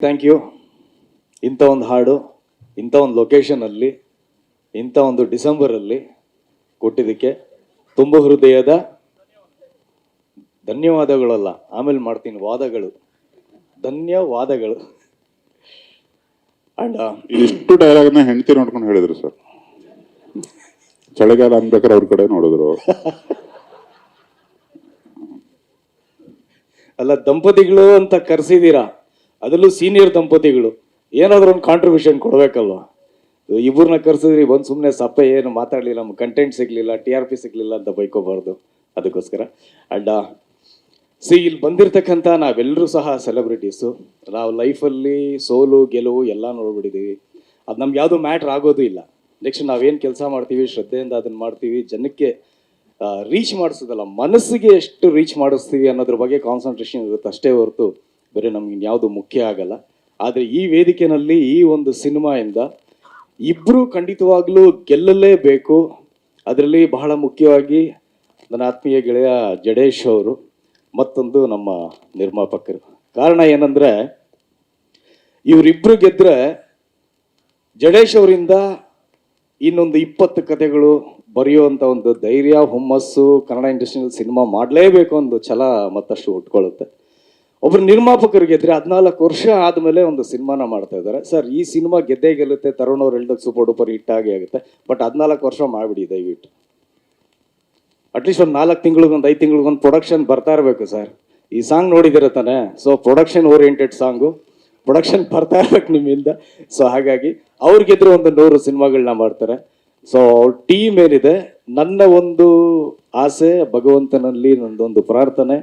Thank you. ಇಂಥ ಒಂದು ಹಾಡು ಇಂಥ ಒಂದು ಲೊಕೇಶನಲ್ಲಿ ಇಂಥ ಒಂದು ಡಿಸೆಂಬರಲ್ಲಿ ಕೊಟ್ಟಿದ್ದಕ್ಕೆ ತುಂಬ ಹೃದಯದ ಧನ್ಯವಾದಗಳಲ್ಲ, ಆಮೇಲೆ ಮಾಡ್ತೀನಿ ವಾದಗಳು, ಧನ್ಯವಾದಗಳು. ಅಂಡ್ ಇಷ್ಟು ಡೈಲಾಗ್ನ ಹೆಂಡತಿ ನೋಡ್ಕೊಂಡು ಹೇಳಿದ್ರು ಸರ್. ಚಳಿಗಾಲ ಅನ್ಬೇಕಾದ್ರೆ ಅವ್ರ ಕಡೆ ನೋಡಿದ್ರು. ಅಲ್ಲ, ದಂಪತಿಗಳು ಅಂತ ಕರೆಸಿದ್ದೀರಾ, ಅದರಲ್ಲೂ ಸೀನಿಯರ್ ದಂಪತಿಗಳು, ಏನಾದರೂ ಒಂದು ಕಾಂಟ್ರಿಬ್ಯೂಷನ್ ಕೊಡಬೇಕಲ್ವ. ಇಬ್ಬರನ್ನ ಕರೆಸಿದ್ರಿ, ಬಂದು ಸುಮ್ಮನೆ ಸಪ್ಪೆ ಏನು ಮಾತಾಡಲಿಲ್ಲ, ನಮ್ಗೆ ಕಂಟೆಂಟ್ ಸಿಗಲಿಲ್ಲ, TRP ಸಿಗಲಿಲ್ಲ ಅಂತ ಬೈಕೋಬಾರ್ದು. ಅದಕ್ಕೋಸ್ಕರ ಅಂಡ್ ಇಲ್ಲಿ ಬಂದಿರತಕ್ಕಂಥ ನಾವೆಲ್ಲರೂ ಸಹ ಸೆಲೆಬ್ರಿಟೀಸು. ನಾವು ಲೈಫಲ್ಲಿ ಸೋಲು ಗೆಲುವು ಎಲ್ಲ ನೋಡ್ಬಿಟ್ಟಿದ್ದೀವಿ. ಅದು ನಮ್ಗೆ ಯಾವುದು ಮ್ಯಾಟ್ರ್ ಆಗೋದು ಇಲ್ಲ. ನೆಕ್ಸ್ಟ್ ನಾವೇನು ಕೆಲಸ ಮಾಡ್ತೀವಿ ಶ್ರದ್ಧೆಯಿಂದ ಅದನ್ನು ಮಾಡ್ತೀವಿ. ಜನಕ್ಕೆ ರೀಚ್ ಮಾಡಿಸೋದಲ್ಲ, ಮನಸ್ಸಿಗೆ ಎಷ್ಟು ರೀಚ್ ಮಾಡಿಸ್ತೀವಿ ಅನ್ನೋದ್ರ ಬಗ್ಗೆ ಕಾನ್ಸಂಟ್ರೇಷನ್ ಇರುತ್ತೆ ಅಷ್ಟೇ ಹೊರತು ಬೇರೆ ನಮ್ಗೆ ಯಾವುದು ಮುಖ್ಯ ಆಗಲ್ಲ. ಆದರೆ ಈ ವೇದಿಕೆಯಲ್ಲಿ ಈ ಒಂದು ಸಿನಿಮಾಯಿಂದ ಇಬ್ಬರು ಖಂಡಿತವಾಗ್ಲೂ ಗೆಲ್ಲಲೇಬೇಕು. ಅದರಲ್ಲಿ ಬಹಳ ಮುಖ್ಯವಾಗಿ ನನ್ನ ಆತ್ಮೀಯ ಗೆಳೆಯ ಜಡೇಶ್ ಅವರು, ಮತ್ತೊಂದು ನಮ್ಮ ನಿರ್ಮಾಪಕರು. ಕಾರಣ ಏನಂದರೆ, ಇವರಿಬ್ಬರು ಗೆದ್ದರೆ ಜಡೇಶ್ ಅವರಿಂದ ಇನ್ನೊಂದು 20 ಕಥೆಗಳು ಬರೆಯುವಂಥ ಒಂದು ಧೈರ್ಯ, ಹುಮ್ಮಸ್ಸು, ಕನ್ನಡ ಇಂಡಸ್ಟ್ರಿಯಲ್ಲಿ ಸಿನಿಮಾ ಮಾಡಲೇಬೇಕು ಒಂದು ಛಲ ಮತ್ತಷ್ಟು ಉಟ್ಕೊಳ್ಳುತ್ತೆ. ಒಬ್ಬರು ನಿರ್ಮಾಪಕರು ಗೆದ್ದರೆ 14 ವರ್ಷ ಆದಮೇಲೆ ಒಂದು ಸಿನಿಮಾನ ಮಾಡ್ತಾ ಇದ್ದಾರೆ. ಸರ್, ಈ ಸಿನಿಮಾ ಗೆದ್ದೇ ಗೆಲ್ಲುತ್ತೆ, ತರುಣ್ ಅವ್ರು ಹೇಳ್ದಾಗ ಸೂಪರ್ ಡೂಪರ್ ಹಿಟ್ ಆಗೇ ಆಗುತ್ತೆ. ಬಟ್ 14 ವರ್ಷ ಮಾಡಿಬಿಡಿ ದಯವಿಟ್ಟು. ಅಟ್ಲೀಸ್ಟ್ ಒಂದು 4 ತಿಂಗಳಿಗೊಂದು 5 ತಿಂಗಳಿಗೊಂದು ಪ್ರೊಡಕ್ಷನ್ ಬರ್ತಾ ಇರಬೇಕು ಸರ್. ಈ ಸಾಂಗ್ ನೋಡಿದಿರ ತಾನೆ. So production oriented song, production ಬರ್ತಾ ಇರ್ಬೇಕು ನಿಮ್ಮಿಂದ. ಸೊ ಹಾಗಾಗಿ ಅವ್ರು ಗೆದ್ರು ಒಂದು 100 ಸಿನಿಮಾಗಳನ್ನ ಮಾಡ್ತಾರೆ. ಸೊ ಅವ್ರ ಟೀಮ್ ಏನಿದೆ, ನನ್ನ ಒಂದು ಆಸೆ ಭಗವಂತನಲ್ಲಿ ನಂದೊಂದು ಪ್ರಾರ್ಥನೆ,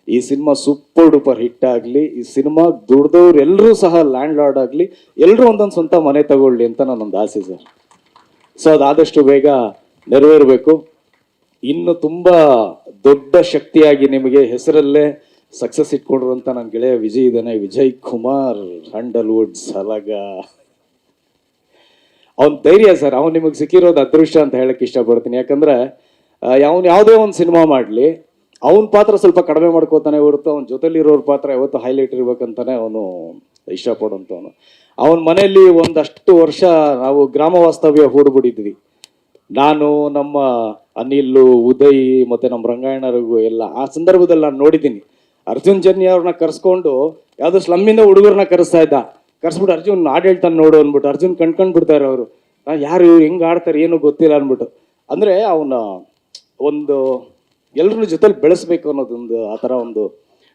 ಈ ಸಿನಿಮಾ ಸೂಪರ್ ಡೂಪರ್ ಹಿಟ್ ಆಗಲಿ. ಈ ಸಿನಿಮಾ ದುಡ್ದವ್ರು ಎಲ್ಲರೂ ಸಹ ಲ್ಯಾಂಡ್ ಲಾರ್ಡ್ ಆಗಲಿ, ಎಲ್ಲರೂ ಒಂದೊಂದು ಸ್ವಂತ ಮನೆ ತಗೊಳ್ಳಿ ಅಂತ ನನ್ನೊಂದು ಆಸೆ ಸರ್. ಸೊ ಅದಾದಷ್ಟು ಬೇಗ ನೆರವೇರಬೇಕು. ಇನ್ನು ತುಂಬ ದೊಡ್ಡ ಶಕ್ತಿಯಾಗಿ ನಿಮಗೆ ಹೆಸರಲ್ಲೇ ಸಕ್ಸಸ್ ಇಟ್ಕೊಂಡ್ರು ಅಂತ ನನ್ನ ಗೆಳೆಯ ವಿಜಯ್ ಇದ್ದಾನೆ, ವಿಜಯ್ ಕುಮಾರ್, ಸ್ಯಾಂಡಲ್ವುಡ್ ಸಲಗ. ಅವ್ನ ಧೈರ್ಯ ಸರ್, ಅವ್ನು ನಿಮಗೆ ಸಿಕ್ಕಿರೋದು ಅದೃಷ್ಟ ಅಂತ ಹೇಳಕ್ಕೆ ಇಷ್ಟಪಡ್ತೀನಿ. ಯಾಕಂದ್ರೆ ಅವನು ಯಾವುದೇ ಒಂದು ಸಿನಿಮಾ ಮಾಡಲಿ, ಅವನ ಪಾತ್ರ ಸ್ವಲ್ಪ ಕಡಿಮೆ ಮಾಡ್ಕೋತಾನೆ ಹೊರತು ಅವನ ಜೊತೆಲಿರೋರ ಪಾತ್ರ ಯಾವತ್ತು ಹೈಲೈಟ್ ಇರ್ಬೇಕಂತಾನೆ ಅವನು ಇಷ್ಟಪಡೋಂಥವನು. ಅವನ ಮನೆಯಲ್ಲಿ ಒಂದಷ್ಟು ವರ್ಷ ನಾವು ಗ್ರಾಮ ವಾಸ್ತವ್ಯ ಹೂಡ್ಬಿಟ್ಟಿದ್ವಿ. ನಾನು, ನಮ್ಮ ಅನಿಲ್, ಉದಯ್ ಮತ್ತು ನಮ್ಮ ರಂಗಾಯಣರಿಗೂ ಎಲ್ಲ ಆ ಸಂದರ್ಭದಲ್ಲಿ ನಾನು ನೋಡಿದ್ದೀನಿ. ಅರ್ಜುನ್ ಜನ್ಯ ಅವ್ರನ್ನ ಕರ್ಸ್ಕೊಂಡು ಯಾವುದೋ ಸ್ಲಮ್ಮಿಂದ ಹುಡುಗರನ್ನ ಕರೆಸ್ತಾ ಇದ್ದ. ಕರ್ಸ್ಬಿಟ್ಟು ಅರ್ಜುನ್ ಹಾಡು ಹೇಳ್ತಾನೆ ನೋಡು ಅಂದ್ಬಿಟ್ಟು ಅರ್ಜುನ್ ಕಣ್ಕೊಂಡ್ಬಿಡ್ತಾರೆ ಅವರು. ಯಾರು ಇವ್ರು, ಹೆಂಗೆ ಆಡ್ತಾರೆ ಏನೂ ಗೊತ್ತಿಲ್ಲ ಅಂದ್ಬಿಟ್ಟು. ಅಂದರೆ ಅವನ ಒಂದು ಎಲ್ಲರ ಜೊತೆಲಿ ಬೆಳೆಸ್ಬೇಕು ಅನ್ನೋದೊಂದು ಆ ಥರ ಒಂದು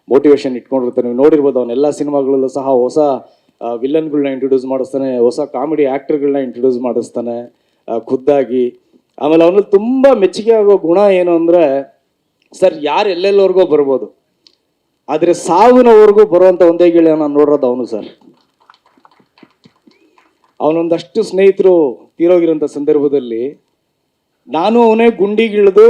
ಮೋಟಿವೇಶನ್ ಇಟ್ಕೊಂಡಿರ್ತಾನೆ. ನೀವು ನೋಡಿರ್ಬೋದು ಅವನೆಲ್ಲ ಸಿನಿಮಾಗಳಲ್ಲೂ ಸಹ ಹೊಸ ವಿಲನ್ಗಳನ್ನ ಇಂಟ್ರೊಡ್ಯೂಸ್ ಮಾಡಿಸ್ತಾನೆ, ಹೊಸ ಕಾಮಿಡಿ ಆ್ಯಕ್ಟರ್ಗಳನ್ನ ಇಂಟ್ರೊಡ್ಯೂಸ್ ಮಾಡಿಸ್ತಾನೆ ಖುದ್ದಾಗಿ. ಆಮೇಲೆ ಅವನಲ್ಲಿ ತುಂಬ ಮೆಚ್ಚುಗೆ ಆಗೋ ಗುಣ ಏನು ಅಂದರೆ, ಸರ್ ಯಾರು ಎಲ್ಲೆಲ್ಲವರೆಗೂ ಬರ್ಬೋದು, ಆದರೆ ಸಾವಿನವರೆಗೂ ಬರುವಂಥ ಒಂದೇ ಗೆಳೆಯ ನಾನು ನೋಡಿರೋದು ಅವನು ಸರ್. ಅವನೊಂದಷ್ಟು ಸ್ನೇಹಿತರು ತೀರೋಗಿರೋಂಥ ಸಂದರ್ಭದಲ್ಲಿ ನಾನು ಅವನೇ ಗುಂಡಿಗಿಳಿದು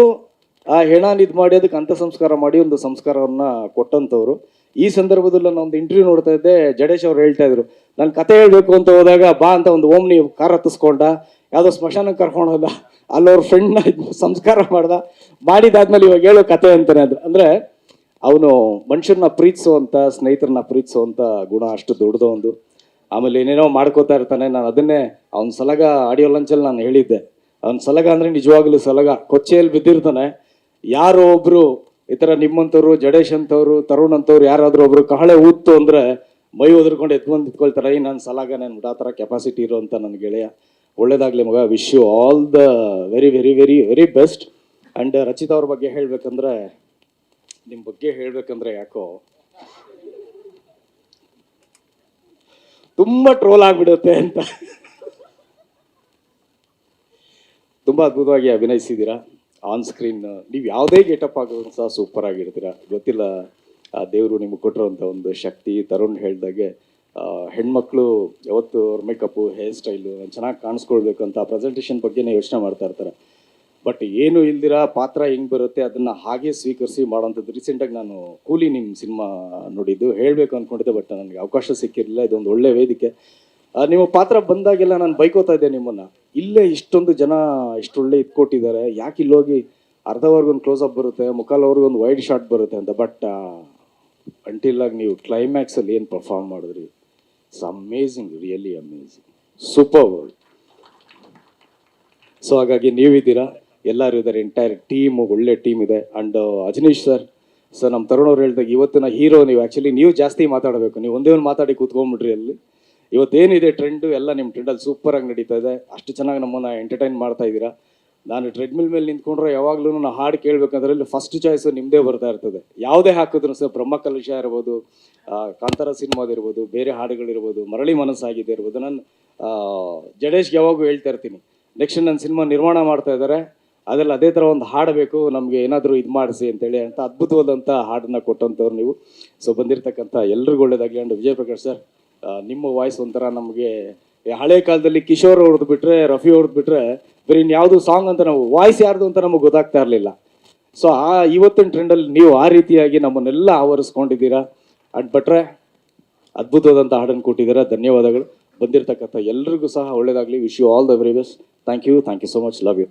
ಆ ಹೆಣಾನ್ ಇದು ಮಾಡಿ ಅದಕ್ಕೆ ಅಂತ್ಯ ಸಂಸ್ಕಾರ ಮಾಡಿ ಒಂದು ಸಂಸ್ಕಾರವನ್ನು ಕೊಟ್ಟಂಥವ್ರು. ಈ ಸಂದರ್ಭದಲ್ಲಿ ನಾನು ಒಂದು ಇಂಟರ್ವ್ಯೂ ನೋಡ್ತಾ ಇದ್ದೆ, ಜಡೇಶ್ ಅವ್ರು ಹೇಳ್ತಾ ಇದ್ರು, ನಾನು ಕತೆ ಹೇಳಬೇಕು ಅಂತ ಹೋದಾಗ ಬಾ ಅಂತ ಒಂದು ಓಮ್ನಿ ಕಾರ್ ಹತ್ತಿಸ್ಕೊಂಡ, ಯಾವುದೋ ಸ್ಮಶಾನಕ್ಕೆ ಕರ್ಕೊಂಡು ಹೋದ, ಅಲ್ಲವ್ರ ಫ್ರೆಂಡ್ನ ಸಂಸ್ಕಾರ ಮಾಡಿದಾದ್ಮೇಲೆ ಇವಾಗ ಹೇಳೋ ಕತೆ ಅಂತಾನೆ ಅದು. ಅಂದರೆ ಅವನು ಮನುಷ್ಯರನ್ನ ಪ್ರೀತಿಸುವಂಥ, ಸ್ನೇಹಿತರನ್ನ ಪ್ರೀತಿಸುವಂಥ ಗುಣ ಅಷ್ಟು ದೊಡ್ಡದು ಒಂದು. ಆಮೇಲೆ ಏನೇನೋ ಮಾಡ್ಕೋತಾ ಇರ್ತಾನೆ. ನಾನು ಅದನ್ನೇ ಅವ್ನ ಸಲಗ ಆಡಿಯೋ ಲಂಚಲ್ಲಿ ನಾನು ಹೇಳಿದ್ದೆ, ಅವ್ನ ಸಲಗ ಅಂದರೆ ನಿಜವಾಗ್ಲೂ ಸಲಗ, ಕೊಚ್ಚೆಯಲ್ಲಿ ಬಿದ್ದಿರ್ತಾನೆ. ಯಾರೋ ಒಬ್ಬರು ಈ ಥರ ನಿಮ್ಮಂಥವ್ರು, ಜಡೇಶ್ ಅಂತವ್ರು, ತರುಣ್ ಅಂತವ್ರು ಯಾರಾದರೂ ಒಬ್ರು ಕಹಳೆ ಊತ್ತು ಅಂದರೆ ಮೈ ಒದರ್ಕೊಂಡು ಎತ್ಕೊಂಡು ನಿಂತ್ಕೊಳ್ತಾರೆ, ಈ ನನ್ನ ಸಲಗನೇ ಅಂದ್ಬಿಟ್ಟು. ಆ ಥರ ಕೆಪಾಸಿಟಿ ಇರೋಂಥ ನನ್ನ ಗೆಳೆಯ. ಒಳ್ಳೇದಾಗಲಿ ಮಗ, wish you all the very very very very best. And Rachita ಅವ್ರ ಬಗ್ಗೆ ಹೇಳಬೇಕಂದ್ರೆ, ನಿಮ್ಮ ಬಗ್ಗೆ ಹೇಳಬೇಕಂದ್ರೆ ಯಾಕೋ ತುಂಬ ಟ್ರೋಲ್ ಆಗಿಬಿಡುತ್ತೆ ಅಂತ. ತುಂಬ ಅದ್ಭುತವಾಗಿ ಅಭಿನಯಿಸಿದ್ದೀರಾ ಆನ್ ಸ್ಕ್ರೀನ್. ನೀವು ಯಾವುದೇ ಗೆಟಪ್ ಆಗೋದು ಸಹ ಸೂಪರ್ ಆಗಿರ್ತೀರ. ಗೊತ್ತಿಲ್ಲ, ದೇವರು ನಿಮಗೆ ಕೊಟ್ಟಿರೋಂಥ ಒಂದು ಶಕ್ತಿ. ತರುಣ್ ಹೇಳ್ದಾಗೆ ಹೆಣ್ಮಕ್ಳು ಯಾವತ್ತು ಅವ್ರ ಮೇಕಪ್ಪು, ಹೇರ್ ಸ್ಟೈಲು ಚೆನ್ನಾಗಿ ಕಾಣಿಸ್ಕೊಳ್ಬೇಕು ಅಂತ ಪ್ರೆಸೆಂಟೇಷನ್ ಬಗ್ಗೆನೇ ಯೋಚನೆ ಮಾಡ್ತಾ ಇರ್ತಾರೆ. ಬಟ್ ಏನು ಇಲ್ದಿರ ಪಾತ್ರ ಹೆಂಗೆ ಬರುತ್ತೆ ಅದನ್ನು ಹಾಗೆ ಸ್ವೀಕರಿಸಿ ಮಾಡೋಂಥದ್ದು. ರೀಸೆಂಟಾಗಿ ನಾನು ಕೂಲಿ ನಿಮ್ಮ ಸಿನಿಮಾ ನೋಡಿದ್ದು, ಹೇಳಬೇಕು ಅಂದ್ಕೊಂಡಿದ್ದೆ, ಬಟ್ ನನಗೆ ಅವಕಾಶ ಸಿಕ್ಕಿರಲಿಲ್ಲ. ಇದೊಂದು ಒಳ್ಳೆ ವೇದಿಕೆ. ನಿಮ್ಮ ಪಾತ್ರ ಬಂದಾಗೆಲ್ಲ ನಾನು ಬೈಕೋತಾ ಇದ್ದೆ ನಿಮ್ಮನ್ನು, ಇಲ್ಲೇ ಇಷ್ಟೊಂದು ಜನ ಇಷ್ಟೊಳ್ಳೆ ಇಟ್ಕೊಟ್ಟಿದ್ದಾರೆ, ಯಾಕೆ ಇಲ್ಲೋಗಿ ಅರ್ಧವರೆಗೊಂದು ಕ್ಲೋಸಪ್ ಬರುತ್ತೆ, ಮುಕ್ಕಾಲವರೆಗೊಂದು ವೈಡ್ ಶಾಟ್ ಬರುತ್ತೆ ಅಂತ. ಬಟ್ ಅಂಟಿಲ್ಲಾಗಿ ನೀವು ಕ್ಲೈಮ್ಯಾಕ್ಸಲ್ಲಿ ಏನು ಪರ್ಫಾರ್ಮ್ ಮಾಡಿದ್ರಿ, it's amazing, really amazing, super word. So ಹಾಗಾಗಿ ನೀವಿದ್ದೀರಾ, ಎಲ್ಲರೂ ಇದ್ದಾರೆ, ಎಂಟೈರ್ ಟೀಮ್, ಒಳ್ಳೆ ಟೀಮ್ ಇದೆ. ಆ್ಯಂಡ್ ಅಜನೀಶ್ ಸರ್ ನಮ್ಮ ತರುಣ್ ಅವ್ರು ಹೇಳಿದಾಗ ಇವತ್ತಿನ ಹೀರೋ ನೀವು. ಆ್ಯಕ್ಚುಲಿ ನೀವು ಜಾಸ್ತಿ ಮಾತಾಡಬೇಕು, ನೀವು ಒಂದೇ ಒಂದು ಮಾತಾಡಿ ಕೂತ್ಕೊಂಡ್ಬಿಟ್ರಿ ಅಲ್ಲಿ. ಇವತ್ತೇನಿದೆ ಟ್ರೆಂಡು ಎಲ್ಲ ನಿಮ್ಮ ಟ್ರೆಂಡಲ್ಲಿ ಸೂಪರಾಗಿ ನಡೀತಾ ಇದೆ. ಅಷ್ಟು ಚೆನ್ನಾಗಿ ನಮ್ಮನ್ನು ಎಂಟರ್ಟೈನ್ ಮಾಡ್ತಾ ಇದ್ದೀರಾ. ನಾನು ಟ್ರೆಡ್ಮಿಲ್ ಮೇಲೆ ನಿಂತ್ಕೊಂಡ್ರೆ ಯಾವಾಗಲೂ ನಾನು ಹಾಡು ಕೇಳಬೇಕಂದ್ರೆ ಫಸ್ಟ್ ಚಾಯ್ಸು ನಿಮ್ಮದೇ ಬರ್ತಾ ಇರ್ತದೆ. ಯಾವುದೇ ಹಾಕಿದ್ರು ಸರ್, ಬ್ರಹ್ಮಕಲಶ ಇರ್ಬೋದು, ಕಾಂತಾರ ಸಿನಿಮಾದಿರ್ಬೋದು, ಬೇರೆ ಹಾಡುಗಳಿರ್ಬೋದು, ಮರಳಿ ಮನಸ್ಸಾಗಿದೆ ಇರ್ಬೋದು. ನಾನು ಜಡೇಶ್ಗೆ ಯಾವಾಗೂ ಹೇಳ್ತಾ ಇರ್ತೀನಿ, ನೆಕ್ಸ್ಟ್ ನನ್ನ ಸಿನಿಮಾ ನಿರ್ಮಾಣ ಮಾಡ್ತಾ ಇದ್ದಾರೆ, ಅದರಲ್ಲಿ ಅದೇ ಥರ ಒಂದು ಹಾಡು ಬೇಕು ನಮಗೆ, ಏನಾದರೂ ಇದು ಮಾಡಿಸಿ ಅಂತೇಳಿ ಅಂತ ಅದ್ಭುತವಾದಂಥ ಹಾಡನ್ನು ಕೊಟ್ಟಂಥವ್ರು ನೀವು. ಸೊ ಬಂದಿರತಕ್ಕಂಥ ಎಲ್ರಿಗೂ ಒಳ್ಳೇದಾಗಲಿ. ಆ್ಯಂಡ್ ವಿಜಯ್ ಪ್ರಕಾಶ್ ಸರ್, ನಿಮ್ಮ ವಾಯ್ಸ್ ಒಂಥರ ನಮಗೆ ಹಳೆ ಕಾಲದಲ್ಲಿ ಕಿಶೋರ್ ಅವ್ರದ್ದು ಬಿಟ್ಟರೆ, ರಫಿ ಅವ್ರದ್ದು ಬಿಟ್ಟರೆ ಬರೀ ಇನ್ಯಾವುದು ಸಾಂಗ್ ಅಂತ ನಾವು ವಾಯ್ಸ್ ಯಾರ್ದು ಅಂತ ನಮಗೆ ಗೊತ್ತಾಗ್ತಾ ಇರಲಿಲ್ಲ. ಸೊ ಇವತ್ತಿನ ಟ್ರೆಂಡಲ್ಲಿ ನೀವು ಆ ರೀತಿಯಾಗಿ ನಮ್ಮನ್ನೆಲ್ಲ ಆವರಿಸ್ಕೊಂಡಿದ್ದೀರಾ. ಅಡ್ ಭಟ್ರೆ ಅದ್ಭುತವಾದಂಥ ಹಾಡನ್ನು ಕೊಟ್ಟಿದ್ದೀರಾ, ಧನ್ಯವಾದಗಳು. ಬಂದಿರತಕ್ಕಂಥ ಎಲ್ರಿಗೂ ಸಹ ಒಳ್ಳೇದಾಗಲಿ. Wish you all the very best. Thank you so much, love you.